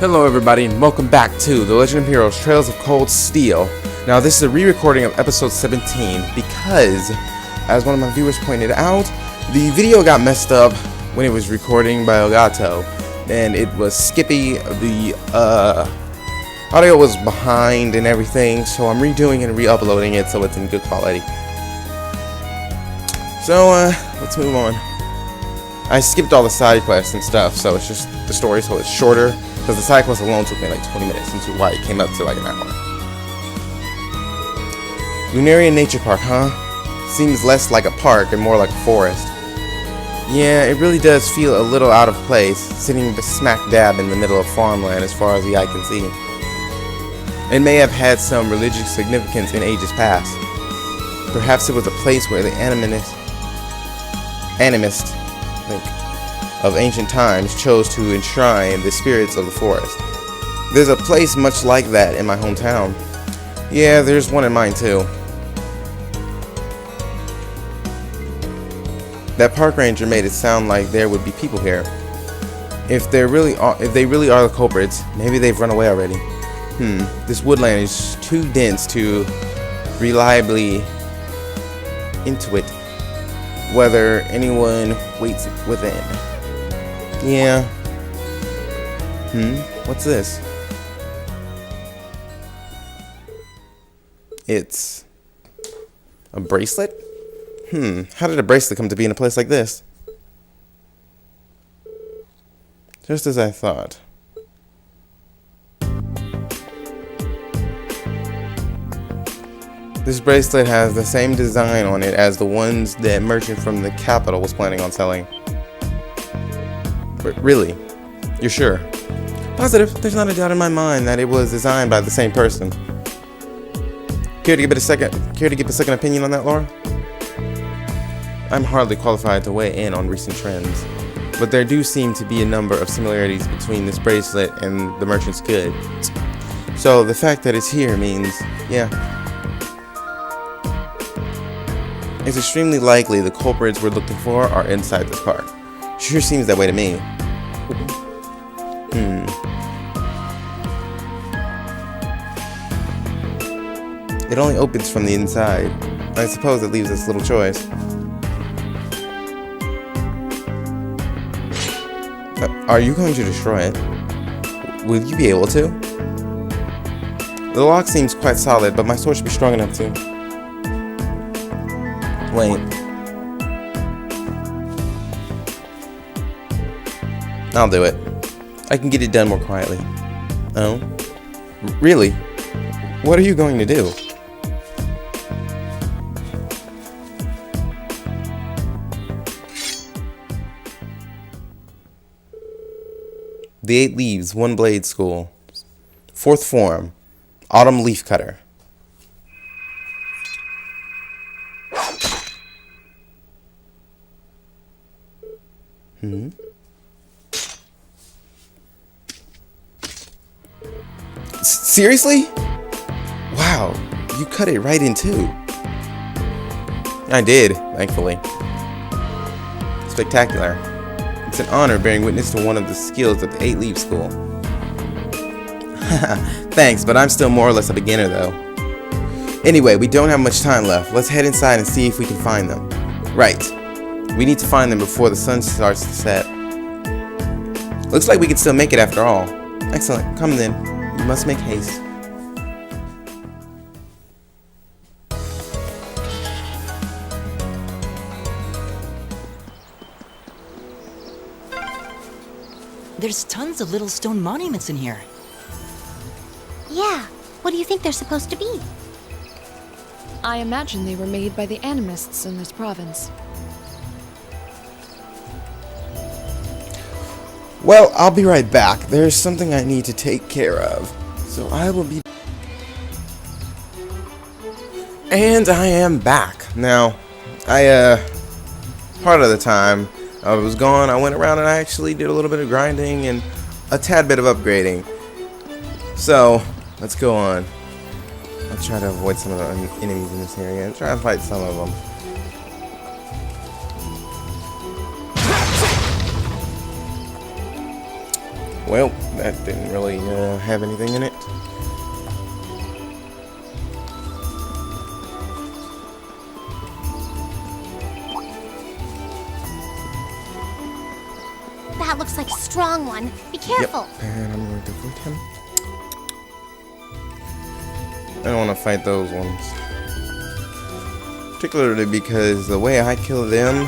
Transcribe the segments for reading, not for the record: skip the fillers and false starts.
Hello everybody and welcome back to The Legend of Heroes Trails of Cold Steel. Now this is a re-recording of episode 17 because, as one of my viewers pointed out, the video got messed up when it was recording by Elgato and it was skippy, the audio was behind and everything, so I'm redoing and re-uploading it so it's in good quality. So let's move on. I skipped all the side quests and stuff, so it's just the story, so it's shorter. Because the side quest alone took me like 20 minutes, into why it came up to like an hour. Lunarian Nature Park, huh? Seems less like a park and more like a forest. Yeah, it really does feel a little out of place, sitting smack dab in the middle of farmland as far as the eye can see. It may have had some religious significance in ages past. Perhaps it was a place where the animist of ancient times chose to enshrine the spirits of the forest. There's a place much like that in my hometown. Yeah, there's one in mine too. That park ranger made it sound like there would be people here. If they really are the culprits, maybe they've run away already. This woodland is too dense to reliably intuit whether anyone waits within. Yeah. What's this? It's a bracelet? How did a bracelet come to be in a place like this? Just as I thought. This bracelet has the same design on it as the ones that merchant from the capital was planning on selling. But really? You're sure? Positive. There's not a doubt in my mind that it was designed by the same person. Care to give a second opinion on that, Laura? I'm hardly qualified to weigh in on recent trends, but there do seem to be a number of similarities between this bracelet and the merchant's goods. So the fact that it's here means, yeah. It's extremely likely the culprits we're looking for are inside this park. Sure seems that way to me. It only opens from the inside. I suppose it leaves us little choice. Are you going to destroy it? Will you be able to? The lock seems quite solid, but my sword should be strong enough to. Wait. I'll do it. I can get it done more quietly. Oh? Really? What are you going to do? The 8 Leaves, 1 Blade School. 4th Form. Autumn Leaf Cutter. Seriously? Wow, you cut it right in two. I did, thankfully. Spectacular. It's an honor bearing witness to one of the skills of the 8 Leaf School. Thanks, but I'm still more or less a beginner though. Anyway, we don't have much time left. Let's head inside and see if we can find them. Right. We need to find them before the sun starts to set. Looks like we can still make it after all. Excellent. Come then. We must make haste. There's tons of little stone monuments in here. Yeah, what do you think they're supposed to be? I imagine they were made by the animists in this province. Well, I'll be right back. There's something I need to take care of. So I will be... And I am back. Now, part of the time I was gone, I went around and I actually did a little bit of grinding and a tad bit of upgrading. So, let's go on. I'll try to avoid some of the enemies in this area and try and fight some of them. Well, that didn't really have anything in it. That looks like a strong one. Be careful. Yep, and I'm going to avoid him. I don't want to fight those ones. Particularly because the way I kill them,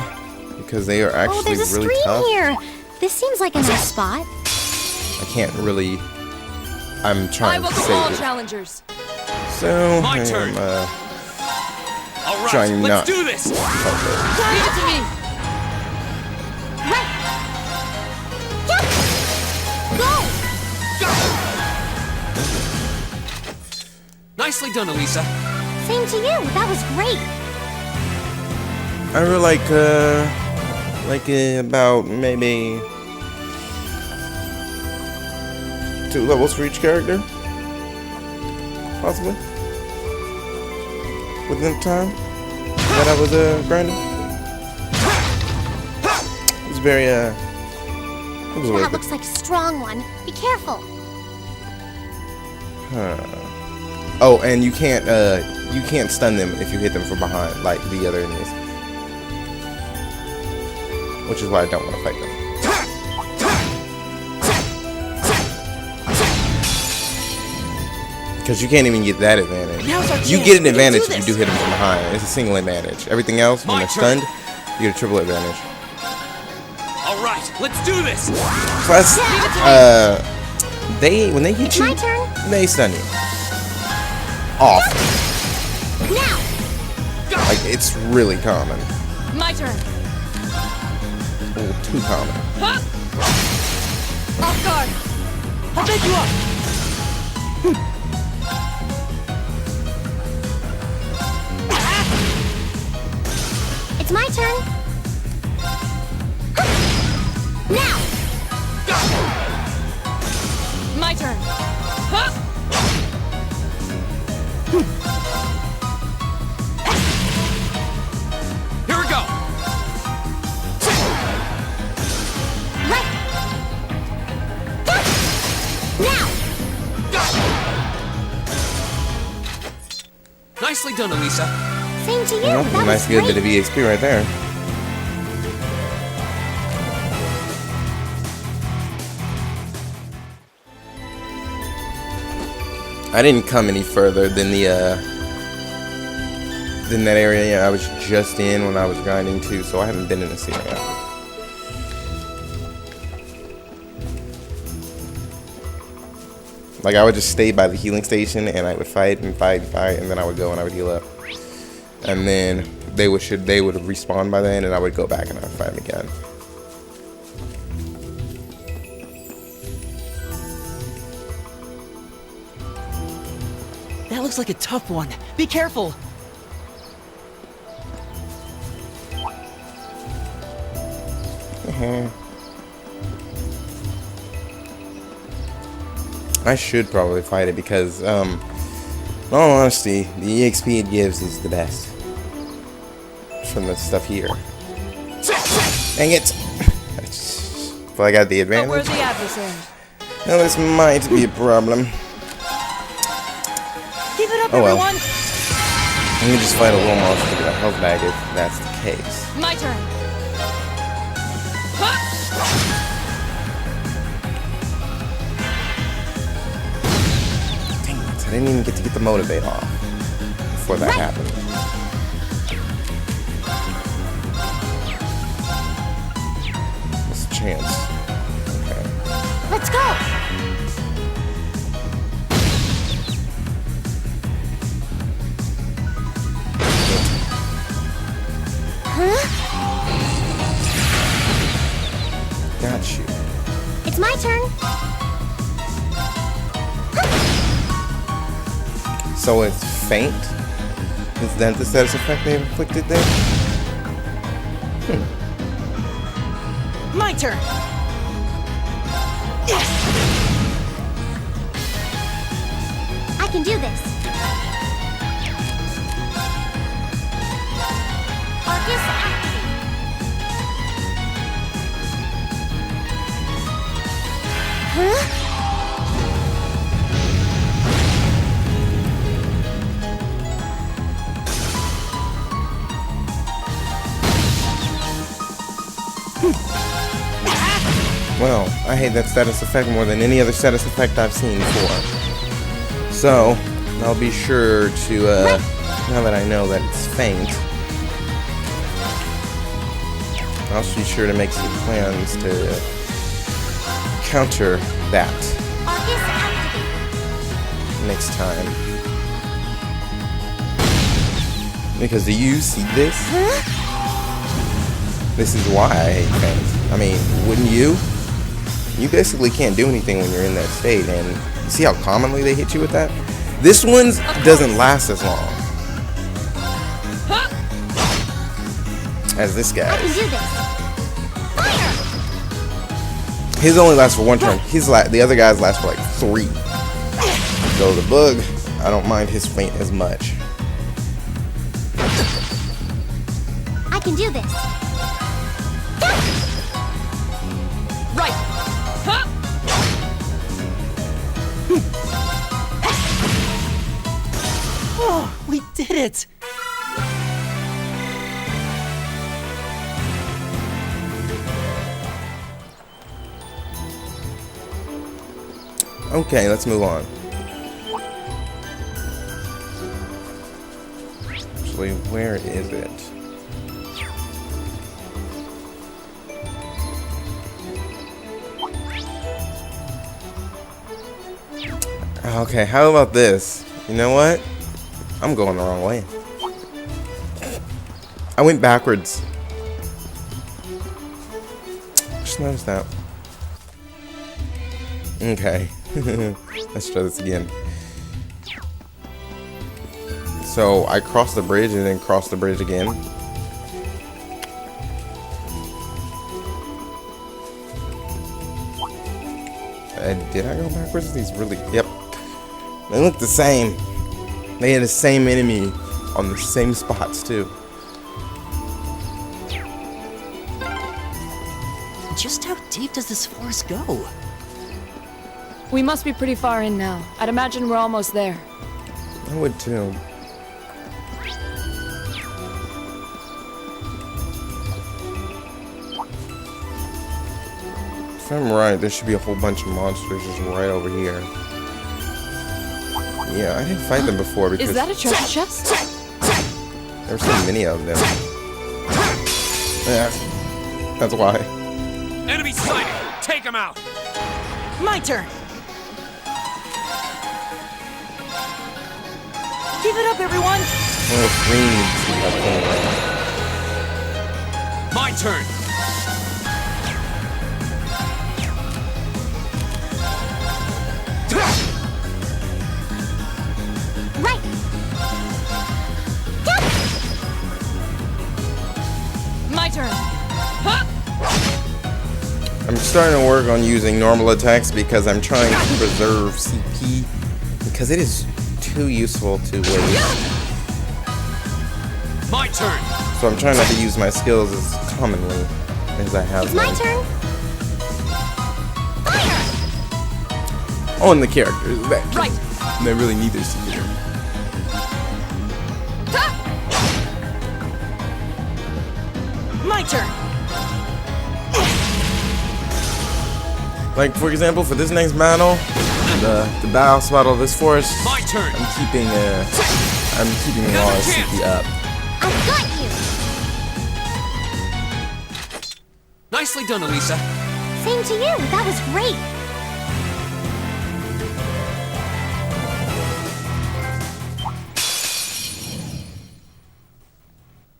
because they are actually there's a really stream tough. here. This seems like a nice spot. I can't really. I'm I trying to welcome all save it. challengers. So My I turn. am All right, trying let's not do this. Leave it to me. Right. Go! Nicely done, Elisa. Same to you. That was great. I really like about maybe 2 levels for each character, possibly within the time that I was grinding. It was very it was worth That it. looks like a strong one. Be careful. Oh, and you can't stun them if you hit them from behind like the other enemies, which is why I don't want to fight them. Because you can't even get that advantage. Now's our You chance. get an We can advantage do if you do this. hit them from behind. It's a single advantage. Everything else, when My they're turn. stunned, you get a triple advantage. All right, let's do this. Plus, when they hit It's you, my turn. they stun you. Off. Now. Like, it's really common. My turn. Oh, too common. Off guard. I'll take you up. It's my turn. Now. My turn. Here we go. Right. Now. Nicely done, Elisa. Same to you. Well, That nice was good great. bit of EXP right there. I didn't come any further than than that area I was just in when I was grinding too, so I haven't been in this area. Like, I would just stay by the healing station and I would fight and fight and fight, and then I would go and I would heal up. And then they would respawn by then, and I would go back and I would fight them again. That looks like a tough one. Be careful. I should probably fight it because, in all honesty, the EXP it gives is the best from the stuff here. Dang it! Well, I got the But we're advantage. the adversary. Well, this might be a problem. Keep it up, Oh well. everyone. Let me just fight a little monster to get a health bag if that's the case. My turn. Dang it, I didn't even get to get the motivate off before that happened. What's the chance? Okay. Let's go. Got you. It's my turn. So it's faint? Is that the status effect they inflicted there? My turn. I can do this. Arcus activate. Well, I hate that status effect more than any other status effect I've seen before. So, I'll be sure to, now that I know that it's faint, I'll be sure to make some plans to counter that next time. Because do you see this? This is why I hate faint. I mean, wouldn't you? You basically can't do anything when you're in that state, and you see how commonly they hit you with that? This one doesn't last as long as this guy. His only lasts for one turn. The other guys last for like 3. So the bug, I don't mind his faint as much. I can do this. Right. Huh? Oh, we did it. Okay, let's move on. Actually, where is it? Okay, how about this? You know what? I'm going the wrong way. I went backwards. Just noticed that. Okay. Let's try this again. So I crossed the bridge and then crossed the bridge again. Did I go backwards? These really... Yep. They look the same. They had the same enemy on the same spots too. Just how deep does this forest go? We must be pretty far in now. I'd imagine we're almost there. I would too. If I'm right, there should be a whole bunch of monsters just right over here. Yeah, I didn't fight them before because... Is that a treasure chest? There were so many of them. Yeah, that's why. Enemy sighted! Take him out! My turn. Give it up, everyone. Well, scream. My turn! Right. My turn. Huh? I'm starting to work on using normal attacks because I'm trying to preserve CP because it is too useful to waste. My turn! So I'm trying not to use my skills as commonly as I have It's my been. turn. Fire! On the characters that Right. they really need their CP. My turn. Like for example, for this next battle, the boss battle of this forest, My turn! I'm keeping a lot of CP up. I've got you. Nicely done, Elisa. Same to you. That was great.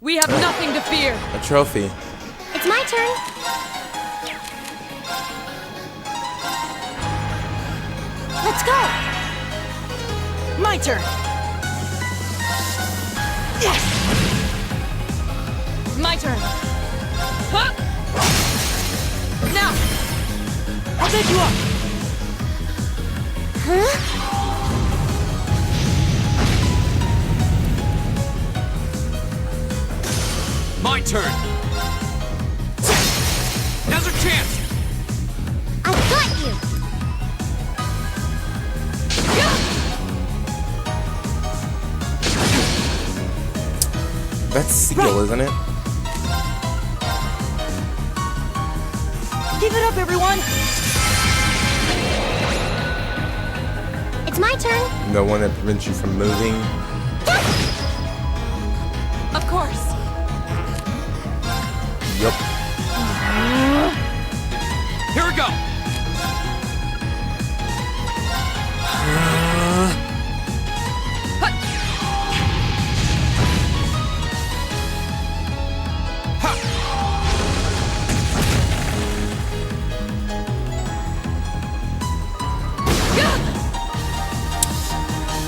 We have nothing to fear. A trophy. It's my turn. Let's go. My turn. Yes. My turn. Huh? Now. I'll take you up. Huh? My turn! Now's our chance! I've got you. seal, isn't it? Keep it up, everyone! It's my turn. The one that prevents you from moving. Of course. Yup. Here we go.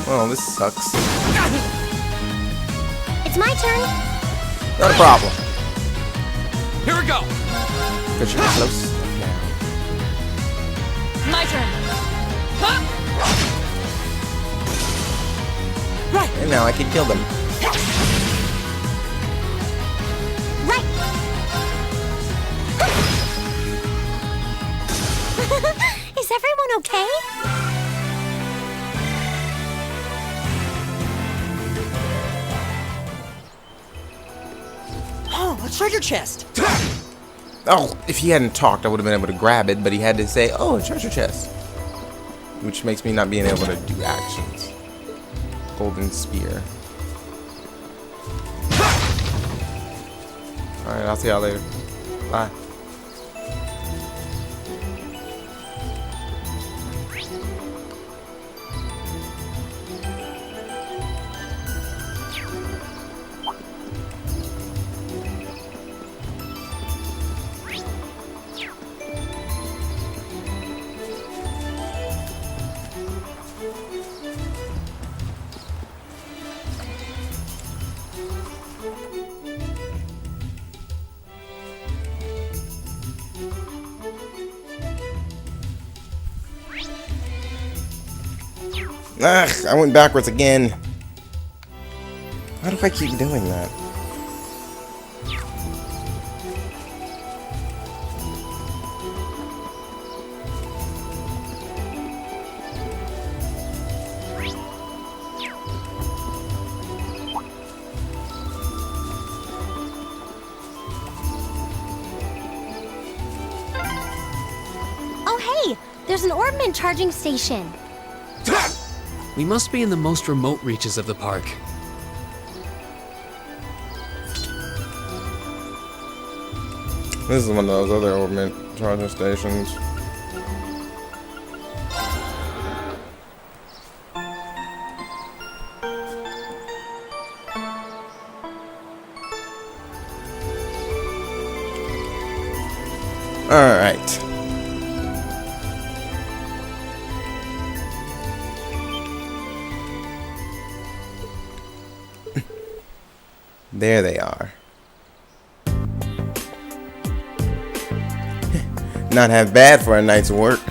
Well, this sucks. It's my turn. Not a problem. Here we go. Because you're close now. My turn. Huh? And now I can kill them. Right. Is everyone okay? Oh, a treasure chest! Oh, if he hadn't talked, I would have been able to grab it, but he had to say, oh, a treasure chest. Which makes me not being able to do actions. Golden spear. Alright, I'll see y'all later. Bye. Ugh, I went backwards again. Why do I keep doing that? Oh, hey, there's an Orbman charging station. We must be in the most remote reaches of the park. This is one of those other ornament charging stations. All right. There they are. Not half bad for a night's work.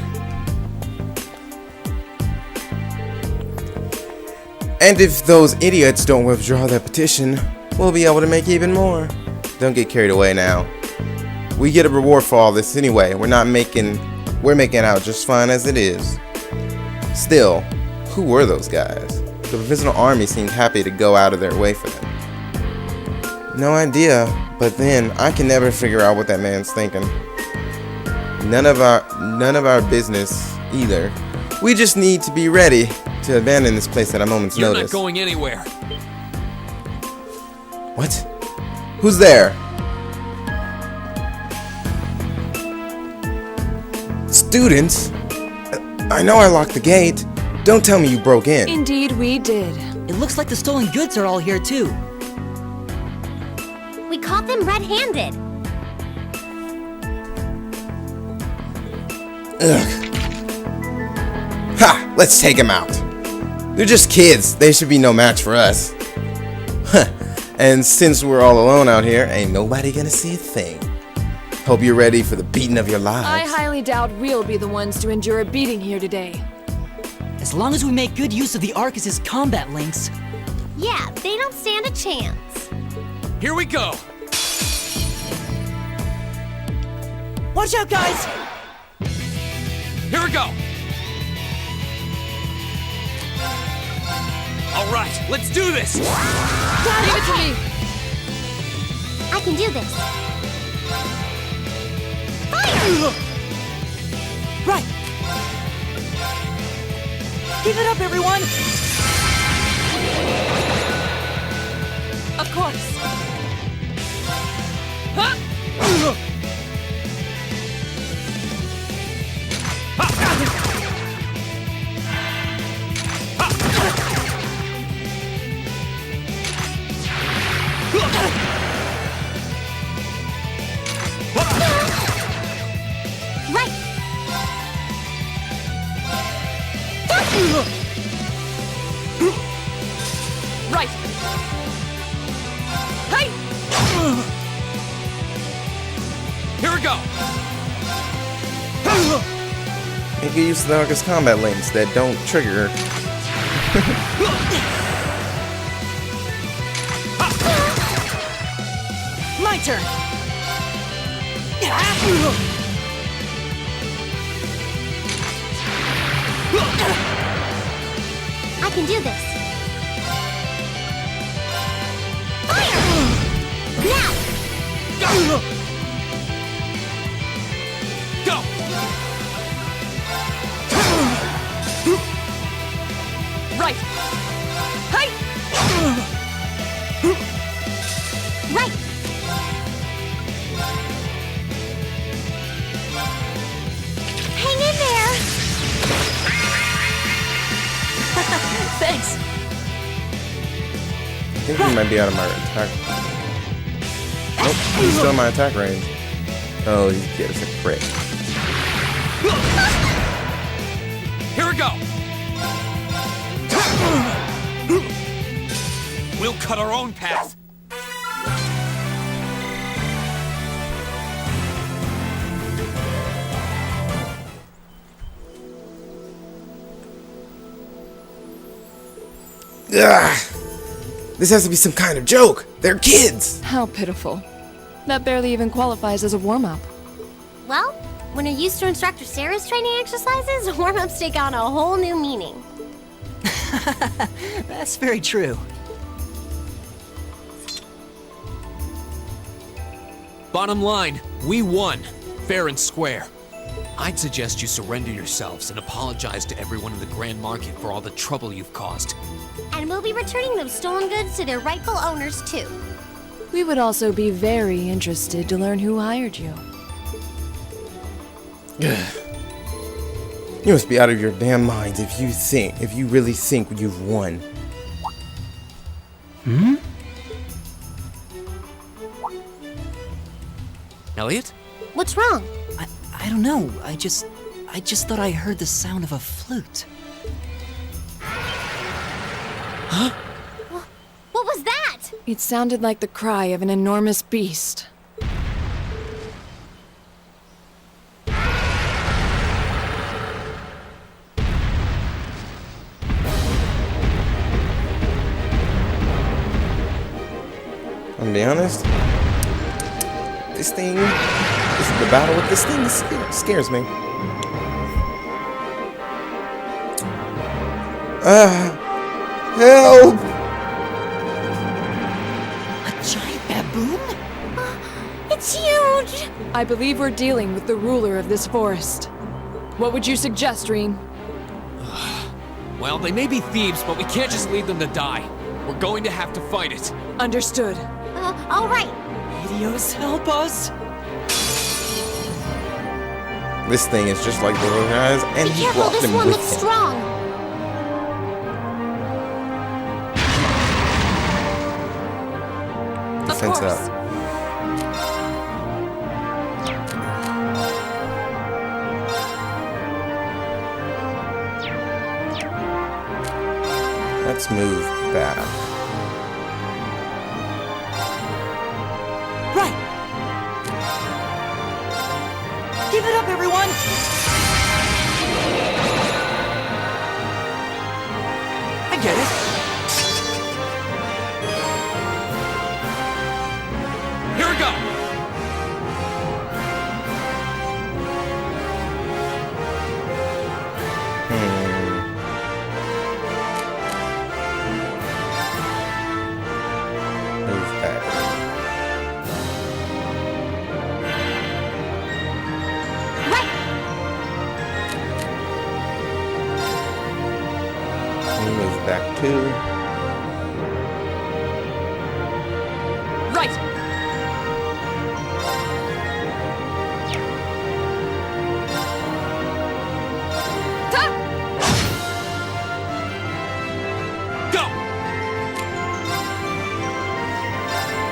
And if those idiots don't withdraw their petition, we'll be able to make even more. Don't get carried away now. We get a reward for all this anyway. We're making out just fine as it is. Still, who were those guys? The Provisional Army seemed happy to go out of their way for them. No idea, but then I can never figure out what that man's thinking. None of our business either. We just need to be ready to abandon this place at a moment's You're notice. not going anywhere. What? Who's there? Students? I know I locked the gate. Don't tell me you broke in. Indeed, we did. It looks like the stolen goods are all here, too. We caught them red-handed. Ugh. Ha! Let's take them out. They're just kids. They should be no match for us. Huh. And since we're all alone out here, ain't nobody gonna see a thing. Hope you're ready for the beating of your lives. I highly doubt we'll be the ones to endure a beating here today. As long as we make good use of the Arcus's combat links. Yeah, they don't stand a chance. Here we go. Watch out, guys! Here we go. All right, let's do this. Leave it to me. can do this. Fire! Right! Give it up, everyone! Of course! Huh? Right! Right! Hey! Here we go! And get used to the August combat links that don't trigger. My turn! I can do this. Fire! Now! Go! Right! Hey! Right! Hang in there! Thanks! I think he might be out of my attack. Nope, he's still in my attack range. Oh, he gave us a crit. Here we go! We'll cut our own path. Ugh. This has to be some kind of joke. They're kids. How pitiful. That barely even qualifies as a warm-up. Well, when you're used to Instructor Sarah's training exercises, warm-ups take on a whole new meaning. That's very true. Bottom line, we won. Fair and square. I'd suggest you surrender yourselves and apologize to everyone in the Grand Market for all the trouble you've caused. And we'll be returning those stolen goods to their rightful owners, too. We would also be very interested to learn who hired you. You must be out of your damn minds if you really think you've won. Elliot? What's wrong? I don't know. I just thought I heard the sound of a flute. What was that? It sounded like the cry of an enormous beast. I'm gonna be honest. The battle with this thing scares me. Help! A giant baboon? It's huge! I believe we're dealing with the ruler of this forest. What would you suggest, Reen? Well, they may be thieves, but we can't just leave them to die. We're going to have to fight it. Understood. All right. Idios, help us! This thing is just like the little guys, and Be he careful, brought this them one with looks him. strong. Defense course. up. Let's move back. Right! Give it up, everyone! I get it. Here we go! Move back. back too. Right! Go!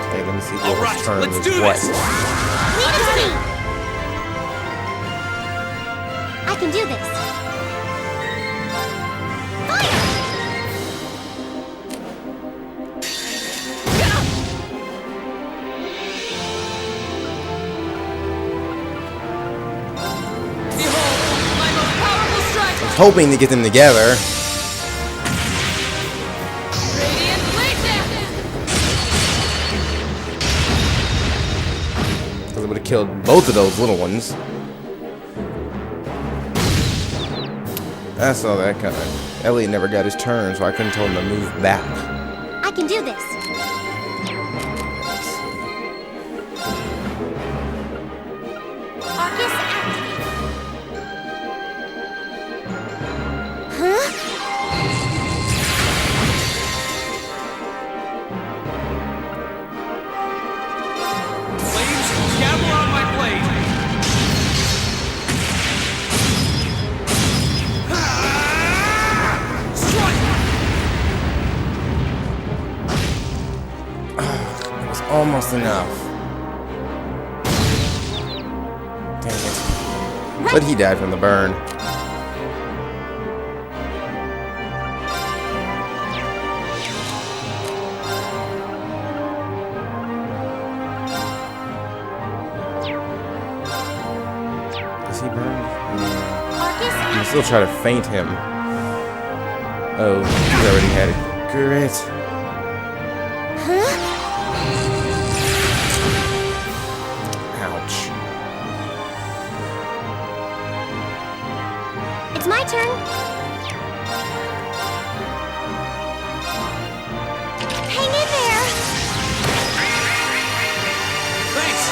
Okay, let me see All what right, his turn let's is do what. this. Leave it to me! I can do this. Fire! Behold, my most powerful strike! I was hoping to get them together. Radiant Blaze! Because it would have killed both of those little ones. I saw that coming. Elliot never got his turn, so I couldn't tell him to move back. I can do this. Arcus activate. Huh? Flames, gather on my blade. Strike! It was almost enough. Dang it. But he died from the burn. Is he burned? Arcus I'm still trying to feint him. Oh, he already had it. Great. Huh? Ouch. It's my turn. Hang in there. Thanks!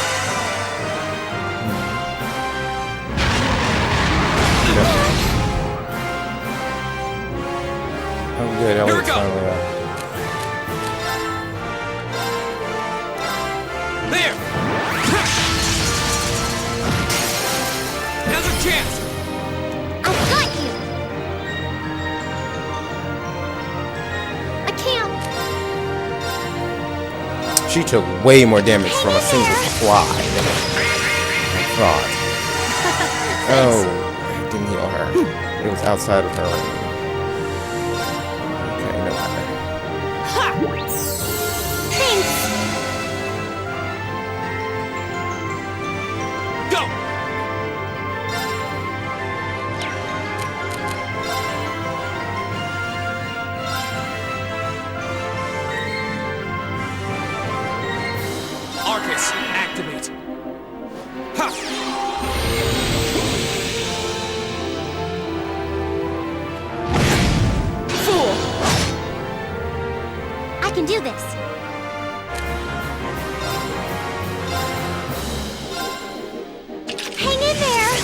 Oh, good. Here we Elliot's go. finally up. There! Now's our chance! I've got you. I can't. She took way more damage from a single fly than I thought. Oh, it didn't heal her. It was outside of her range. Okay, no matter. Thanks. Go! Arcus, activate. Ha! Fool! I can do this. Hang in there.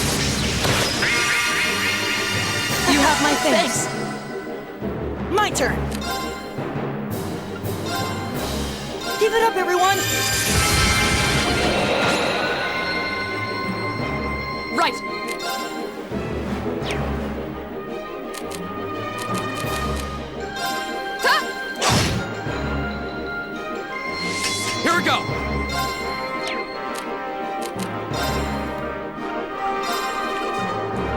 You have my thanks. My turn. Give it up, everyone. Right! Here we go!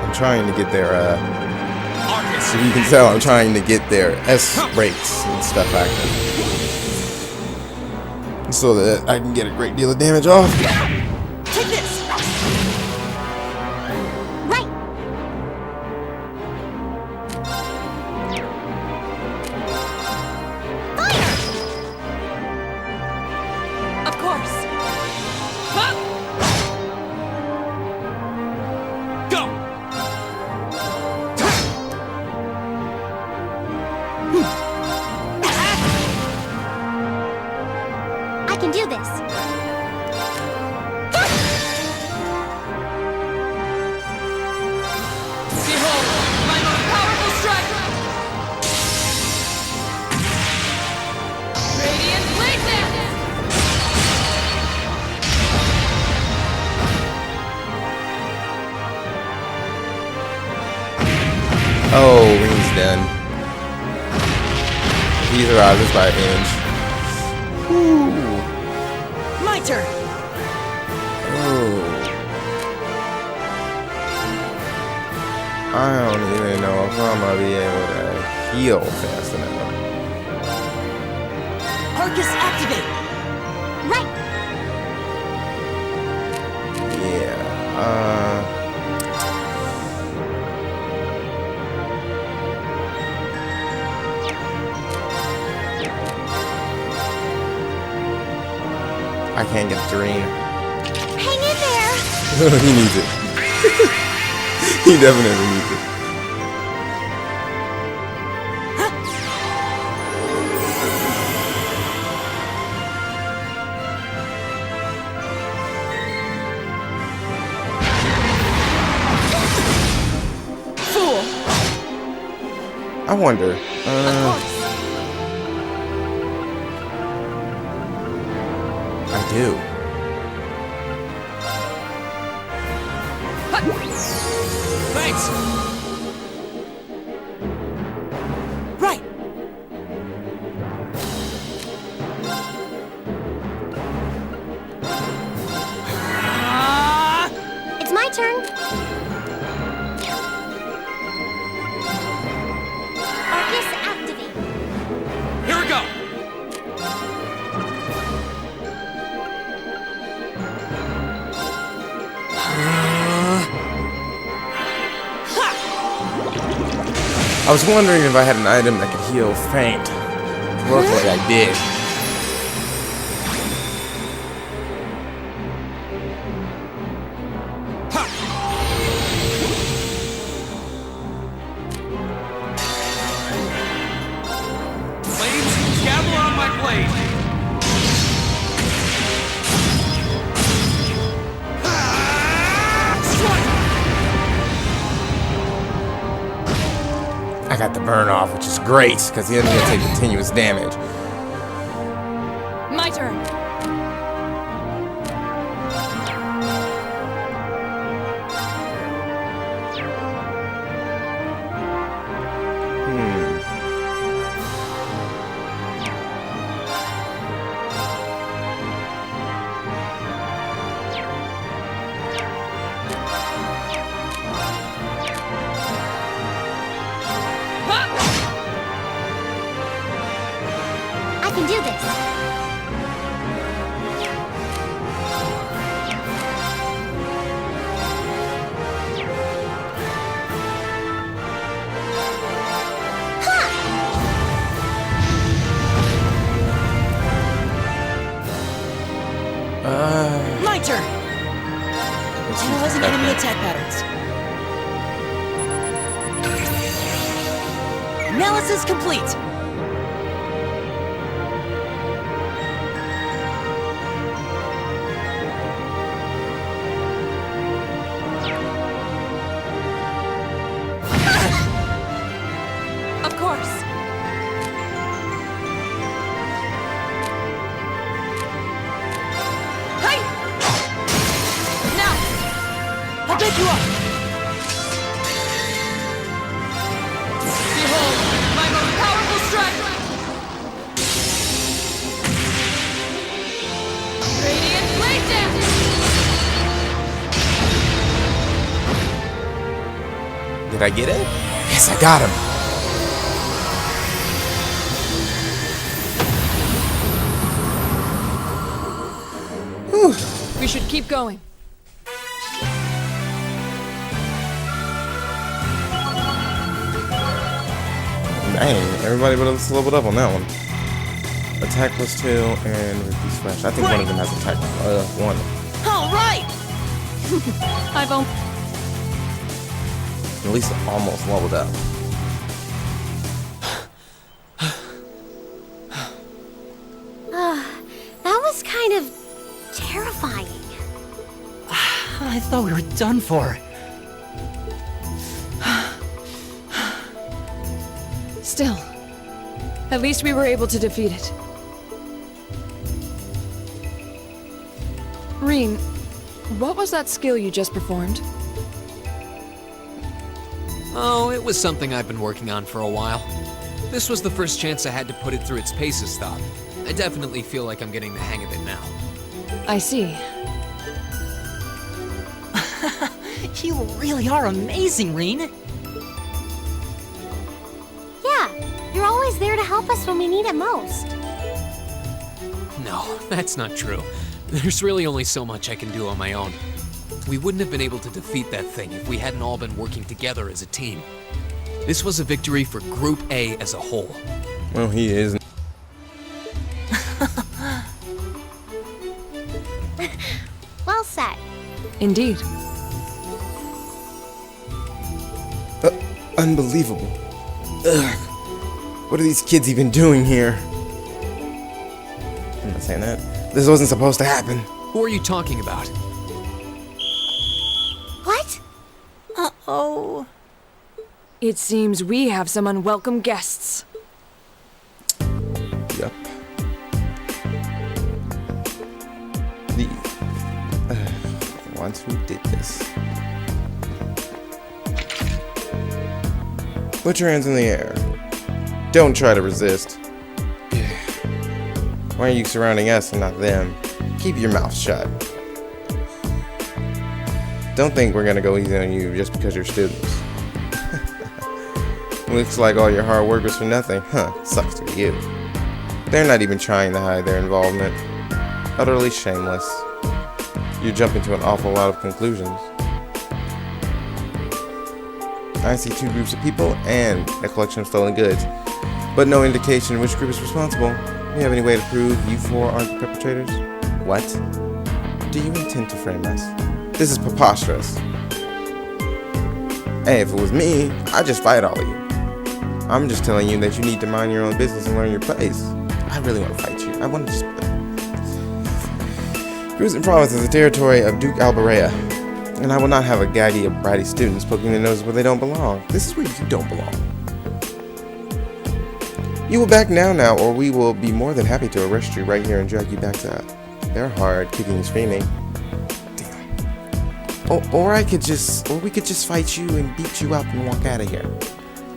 I'm trying to get their, Arcus! so you can tell I'm trying to get their S rates and stuff active. So that I can get a great deal of damage off. Take this. Right. Fire. Of course! Go! I can do this. Oh, Reen's done. He's arrived just by an inch. Ooh. My turn. Oh. I don't even know if I'm gonna be able to heal fast enough. Arcus, activate. Right. Yeah. I can't get Doreen. Hang in there. He needs it. He definitely needs it. Fool. I wonder. Of course. I do. Thanks! Right. It's my turn. Arcus, activate. Here we go! I was wondering if I had an item that could heal faint. Luckily, I did. Flames, gavel on my blade! I got the burn off, which is great, because the enemy will take continuous damage. My turn. I can do this. My turn. Analyzing enemy attack patterns. Analysis complete. Of course. Hey! Now! I'll pick you up. Behold, my most powerful strike! Radiant blade dance! Did I get it? Yes, I got him. We should keep going. Dang, everybody but us leveled up on that one. Attack +2 and reduce flash. I think one of them has attack +1. All right. I've only... At least almost leveled up. That was kind of terrifying. I thought we were done for. Still, at least we were able to defeat it. Reen, what was that skill you just performed? Oh, it was something I've been working on for a while. This was the first chance I had to put it through its paces stop. I definitely feel like I'm getting the hang of it now. I see. You really are amazing, Reen. Yeah, you're always there to help us when we need it most. No, that's not true. There's really only so much I can do on my own. We wouldn't have been able to defeat that thing if we hadn't all been working together as a team. This was a victory for Group A as a whole. Well, he is. Well said. Indeed. Unbelievable. Ugh. What are these kids even doing here? I'm not saying that. This wasn't supposed to happen. Who are you talking about? What? Uh-oh. It seems we have some unwelcome guests. Yup. The ones who did this. Put your hands in the air. Don't try to resist. Why are you surrounding us and not them? Keep your mouth shut. Don't think we're gonna go easy on you just because you're students. Looks like all your hard work was for nothing. Huh, sucks to be you. They're not even trying to hide their involvement. Utterly shameless. You jump into an awful lot of conclusions. I see two groups of people and a collection of stolen goods, but no indication which group is responsible. Do you have any way to prove you four aren't the perpetrators? What? Do you intend to frame us? This is preposterous. Hey, if it was me, I'd just fight all of you. I'm just telling you that you need to mind your own business and learn your place. I really want to fight you. I want to just... Cruising Province is the territory of Duke Alberea, and I will not have a gaggy of bratty students poking their noses where they don't belong. This is where you don't belong. You will back now, or we will be more than happy to arrest you right here and drag you back to their hard, kicking and screaming. Damn. Or we could just fight you and beat you up and walk out of here.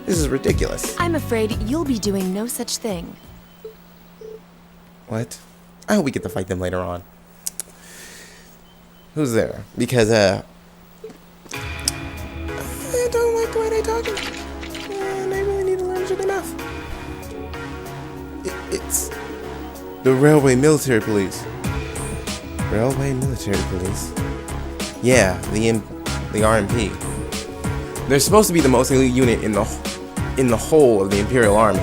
This is ridiculous. I'm afraid you'll be doing no such thing. What? I hope we get to fight them later on. Who's there? Because, I don't like the way they talking. They really need to learn shit enough. It's the Railway Military Police. Railway Military Police? Yeah, the RMP. They're supposed to be the most elite unit in the whole of the Imperial Army.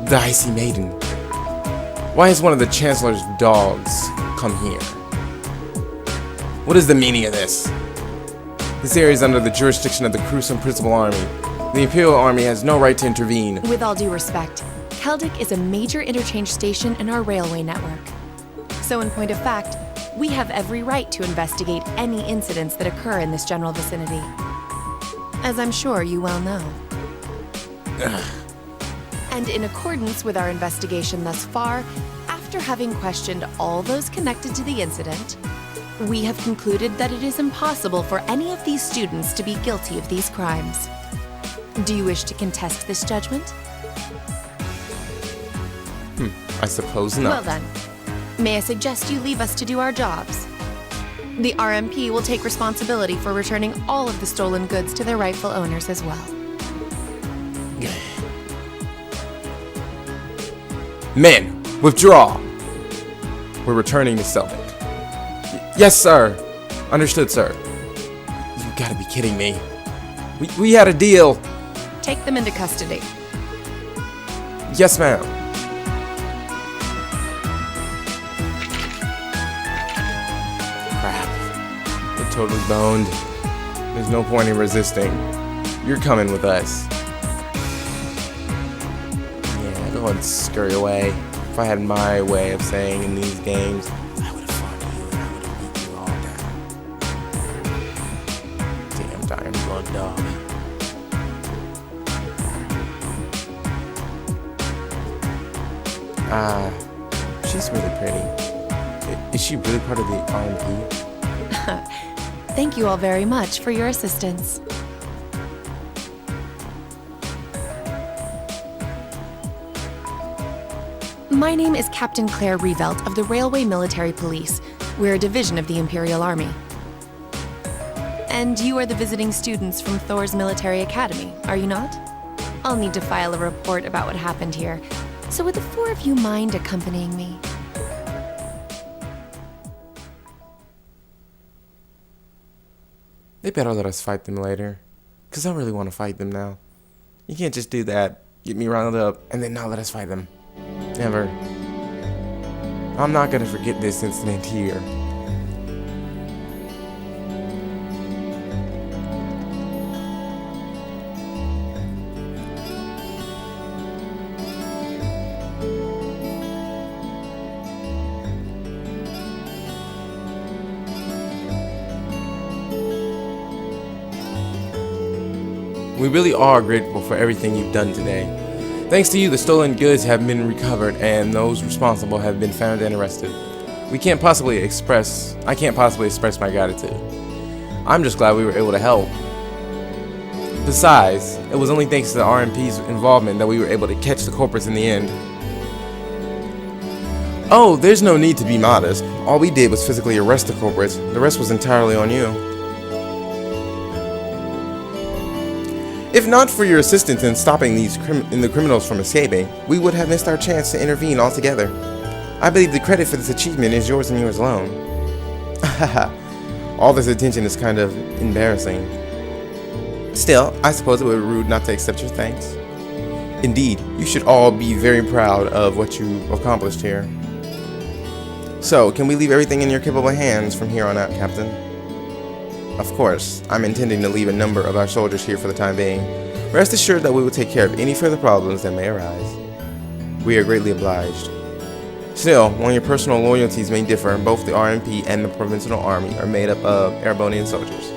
The Icy Maiden. Why has one of the Chancellor's dogs come here? What is the meaning of this? This area is under the jurisdiction of the Crucian Principal Army. The Imperial Army has no right to intervene. With all due respect, Keldic is a major interchange station in our railway network. So in point of fact, we have every right to investigate any incidents that occur in this general vicinity. As I'm sure you well know. Ugh. And in accordance with our investigation thus far, after having questioned all those connected to the incident, we have concluded that it is impossible for any of these students to be guilty of these crimes. Do you wish to contest this judgment? I suppose not. Well then, may I suggest you leave us to do our jobs? The RMP will take responsibility for returning all of the stolen goods to their rightful owners as well. Men, withdraw! We're returning to Selvig. Yes, sir. Understood, sir. You gotta be kidding me. We had a deal. Take them into custody. Yes, ma'am. Crap. We're totally boned. There's no point in resisting. You're coming with us. Yeah, go ahead and scurry away. If I had my way of saying in these games, I would have fought you and I would have beat you all down. Damn dying blood dog. She's really pretty. Is she really part of the RMP? Thank you all very much for your assistance. My name is Captain Claire Revelt of the Railway Military Police. We're a division of the Imperial Army. And you are the visiting students from Thor's Military Academy, are you not? I'll need to file a report about what happened here. So would the four of you mind accompanying me? They better let us fight them later. 'Cause I really want to fight them now. You can't just do that, get me riled up, and then not let us fight them. Never. I'm not gonna forget this incident here. We really are grateful for everything you've done today. Thanks to you, the stolen goods have been recovered and those responsible have been found and arrested. I can't possibly express my gratitude. I'm just glad we were able to help. Besides, it was only thanks to the RMP's involvement that we were able to catch the culprits in the end. Oh, there's no need to be modest. All we did was physically arrest the culprits. The rest was entirely on you. If not for your assistance in stopping the criminals from escaping, we would have missed our chance to intervene altogether. I believe the credit for this achievement is yours and yours alone. All this attention is kind of embarrassing. Still, I suppose it would be rude not to accept your thanks. Indeed, you should all be very proud of what you accomplished here. So, can we leave everything in your capable hands from here on out, Captain? Of course, I'm intending to leave a number of our soldiers here for the time being. Rest assured that we will take care of any further problems that may arise. We are greatly obliged. Still, while your personal loyalties may differ, both the RMP and the Provincial Army are made up of Erebonian soldiers.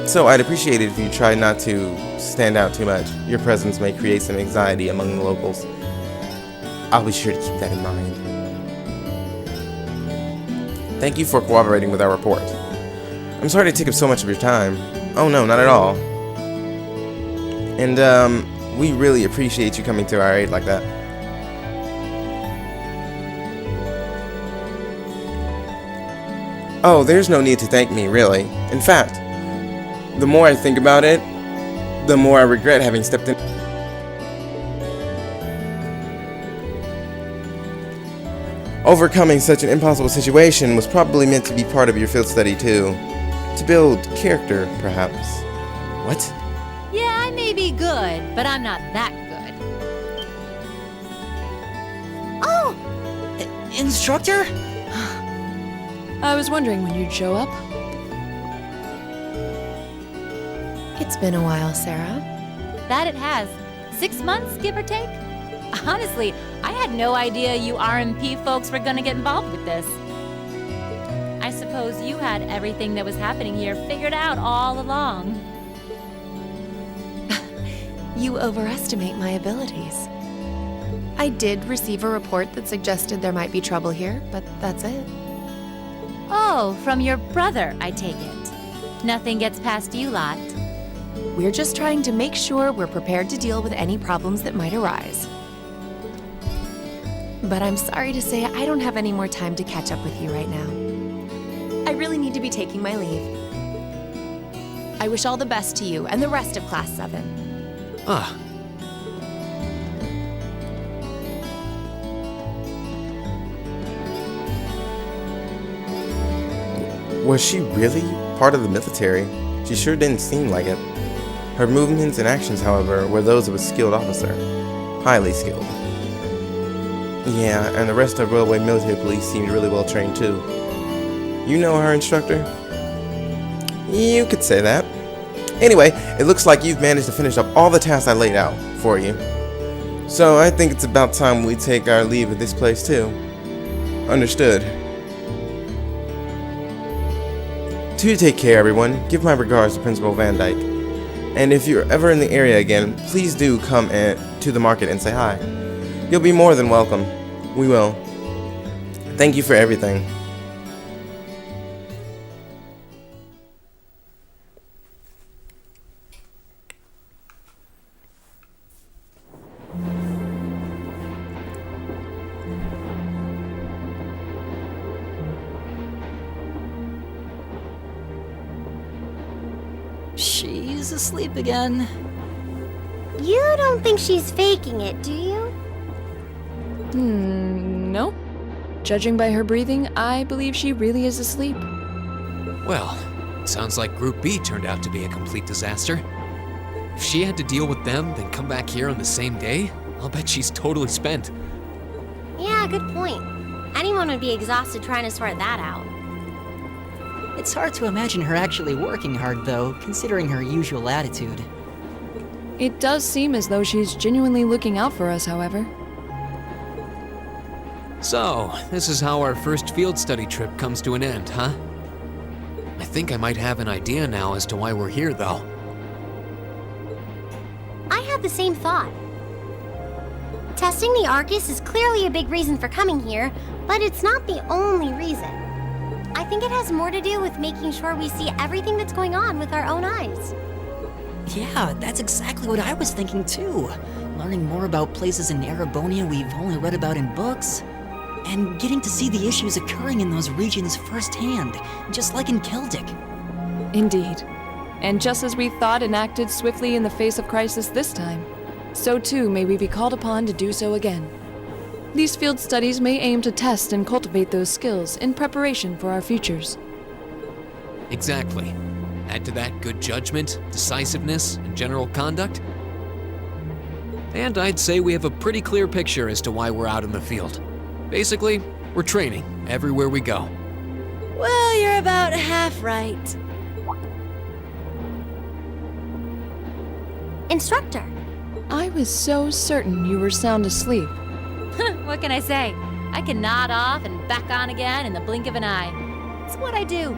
So I'd appreciate it if you try not to stand out too much. Your presence may create some anxiety among the locals. I'll be sure to keep that in mind. Thank you for cooperating with our report. I'm sorry to take up so much of your time. Oh no, not at all. And we really appreciate you coming to our aid like that. Oh, there's no need to thank me, really. In fact, the more I think about it, the more I regret having stepped in. Overcoming such an impossible situation was probably meant to be part of your field study too. To build character, perhaps. What? Yeah, I may be good, but I'm not that good. Oh! Instructor? I was wondering when you'd show up. It's been a while, Sarah. That it has. 6 months, give or take? Honestly, I had no idea you RMP folks were gonna get involved with this. I suppose you had everything that was happening here figured out all along. You overestimate my abilities. I did receive a report that suggested there might be trouble here, but that's it. Oh, from your brother, I take it. Nothing gets past you lot. We're just trying to make sure we're prepared to deal with any problems that might arise. But I'm sorry to say I don't have any more time to catch up with you right now. I really need to be taking my leave. I wish all the best to you and the rest of Class 7. Ah. Was she really part of the military? She sure didn't seem like it. Her movements and actions, however, were those of a skilled officer. Highly skilled. Yeah, and the rest of Railway Military Police seemed really well trained too. You know her, instructor? You could say that. Anyway, it looks like you've managed to finish up all the tasks I laid out for you. So I think it's about time we take our leave of this place too. Understood. Do take care, everyone. Give my regards to Principal Van Dyke. And if you're ever in the area again, please do come to the market and say hi. You'll be more than welcome. We will. Thank you for everything. She's asleep again. You don't think she's faking it, do you? No. Judging by her breathing, I believe she really is asleep. Well, sounds like Group B turned out to be a complete disaster. If she had to deal with them, then come back here on the same day, I'll bet she's totally spent. Yeah, good point. Anyone would be exhausted trying to sort that out. It's hard to imagine her actually working hard, though, considering her usual attitude. It does seem as though she's genuinely looking out for us, however. So, this is how our first field study trip comes to an end, huh? I think I might have an idea now as to why we're here, though. I had the same thought. Testing the Arcus is clearly a big reason for coming here, but it's not the only reason. I think it has more to do with making sure we see everything that's going on with our own eyes. Yeah, that's exactly what I was thinking too. Learning more about places in Erebonia we've only read about in books. And getting to see the issues occurring in those regions firsthand, just like in Celtic. Indeed. And just as we thought and acted swiftly in the face of crisis this time, so too may we be called upon to do so again. These field studies may aim to test and cultivate those skills in preparation for our futures. Exactly. Add to that good judgment, decisiveness, and general conduct. And I'd say we have a pretty clear picture as to why we're out in the field. Basically, we're training everywhere we go. Well, you're about half right. Instructor, I was so certain you were sound asleep. What can I say? I can nod off and back on again in the blink of an eye. It's what I do.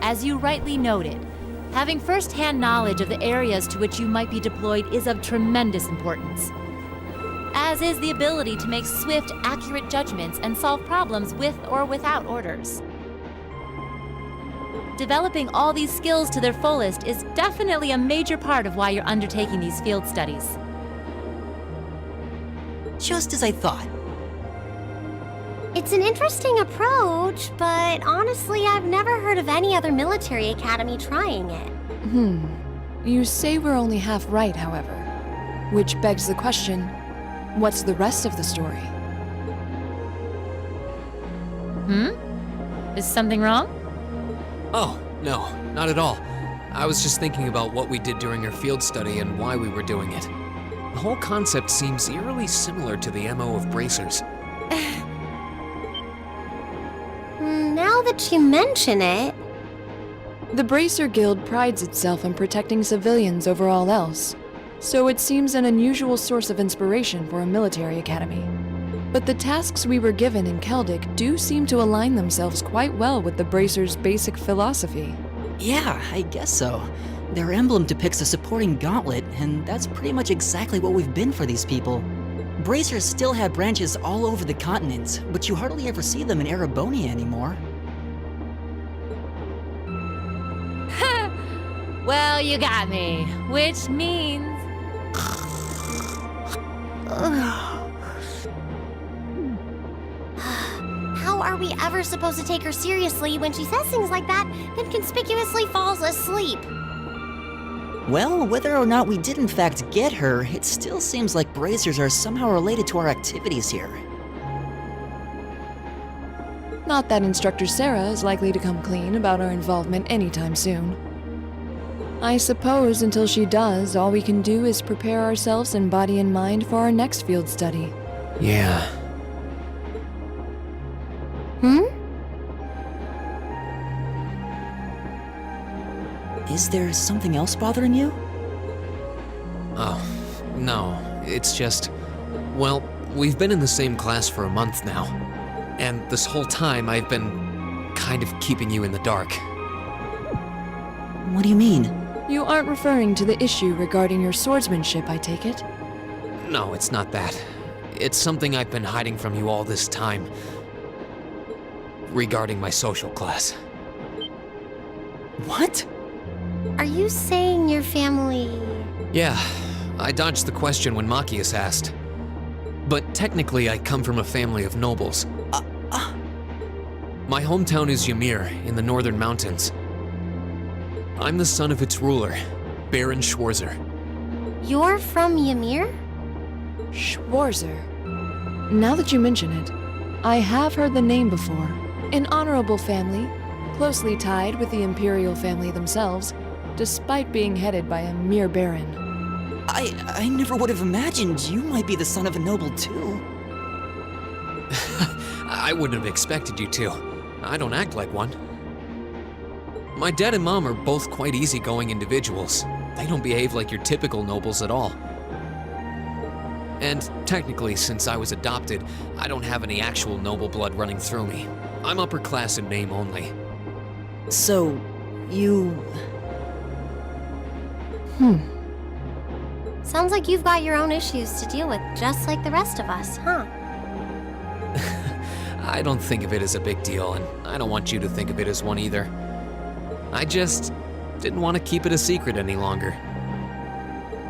As you rightly noted, having first-hand knowledge of the areas to which you might be deployed is of tremendous importance. As is the ability to make swift, accurate judgments and solve problems with or without orders. Developing all these skills to their fullest is definitely a major part of why you're undertaking these field studies. Just as I thought. it's an interesting approach, but honestly, I've never heard of any other military academy trying it. You say we're only half right, however. Which begs the question, what's the rest of the story? Is something wrong? Oh, no, not at all. I was just thinking about what we did during our field study and why we were doing it. The whole concept seems eerily similar to the MO of bracers. Now that you mention it, The Bracer Guild prides itself on protecting civilians over all else, so it seems an unusual source of inspiration for a military academy. But the tasks we were given in Celtic do seem to align themselves quite well with the Bracer's basic philosophy. Yeah, I guess so. Their emblem depicts a supporting gauntlet, and that's pretty much exactly what we've been for these people. Bracers still have branches all over the continent, but you hardly ever see them in Erebonia anymore. Well, you got me. Which means... how are we ever supposed to take her seriously when she says things like that, then conspicuously falls asleep? Well, whether or not we did in fact get her, it still seems like bracers are somehow related to our activities here. Not that Instructor Sarah is likely to come clean about our involvement anytime soon. I suppose until she does, all we can do is prepare ourselves in body and mind for our next field study. Yeah. Is there something else bothering you? Oh, no. It's just... Well, we've been in the same class for a month now. And this whole time I've been kind of keeping you in the dark. What do you mean? You aren't referring to the issue regarding your swordsmanship, I take it? No, it's not that. It's something I've been hiding from you all this time. Regarding my social class. What? Are you saying your family... Yeah, I dodged the question when Machias asked. But technically, I come from a family of nobles. My hometown is Ymir, in the northern mountains. I'm the son of its ruler, Baron Schwarzer. You're from Ymir? Schwarzer. Now that you mention it, I have heard the name before. An honorable family, closely tied with the imperial family themselves, despite being headed by a mere baron. I never would have imagined you might be the son of a noble too. I wouldn't have expected you to. I don't act like one. My dad and mom are both quite easygoing individuals. They don't behave like your typical nobles at all. And technically, since I was adopted, I don't have any actual noble blood running through me. I'm upper class in name only. So, you... Sounds like you've got your own issues to deal with, just like the rest of us, huh? I don't think of it as a big deal, and I don't want you to think of it as one either. I just didn't want to keep it a secret any longer.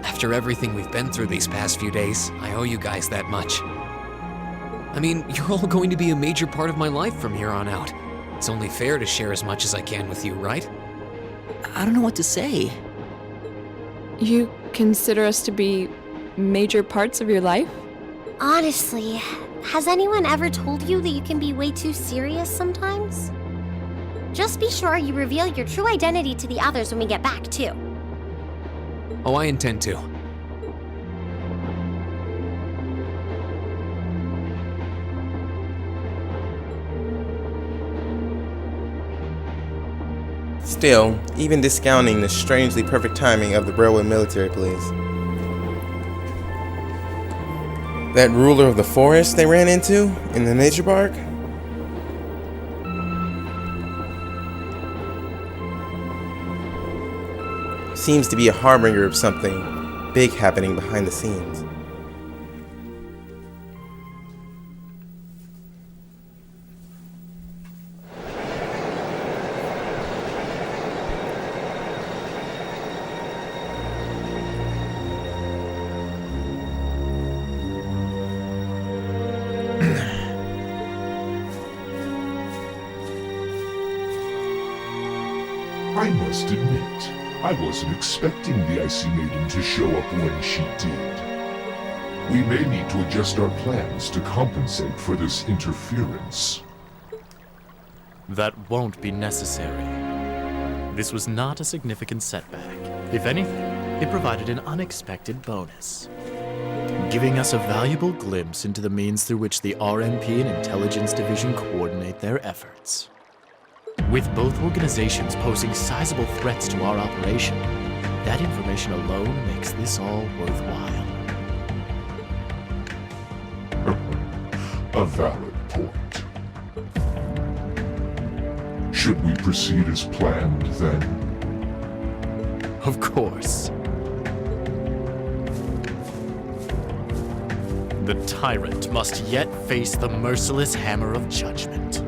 After everything we've been through these past few days, I owe you guys that much. I mean, you're all going to be a major part of my life from here on out. It's only fair to share as much as I can with you, right? I don't know what to say. You consider us to be major parts of your life? Honestly, has anyone ever told you that you can be way too serious sometimes? Just be sure you reveal your true identity to the others when we get back, too. Oh, I intend to. Still, even discounting the strangely perfect timing of the railway military police, that ruler of the forest they ran into in the nature park? Seems to be a harbinger of something big happening behind the scenes. I must admit, I wasn't expecting the Icy Maiden to show up when she did. We may need to adjust our plans to compensate for this interference. That won't be necessary. This was not a significant setback. If anything, it provided an unexpected bonus, giving us a valuable glimpse into the means through which the RMP and Intelligence Division coordinate their efforts. With both organizations posing sizable threats to our operation, that information alone makes this all worthwhile. A valid point. Should we proceed as planned, then? Of course. The tyrant must yet face the merciless hammer of judgment.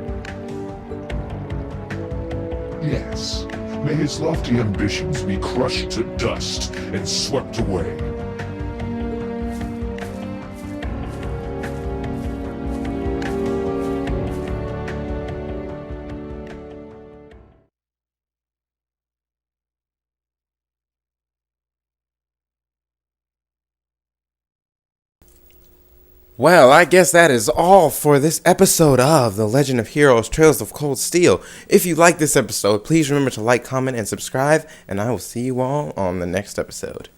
Yes. May his lofty ambitions be crushed to dust and swept away. Well, I guess that is all for this episode of The Legend of Heroes Trails of Cold Steel. If you like this episode, please remember to like, comment, and subscribe, and I will see you all on the next episode.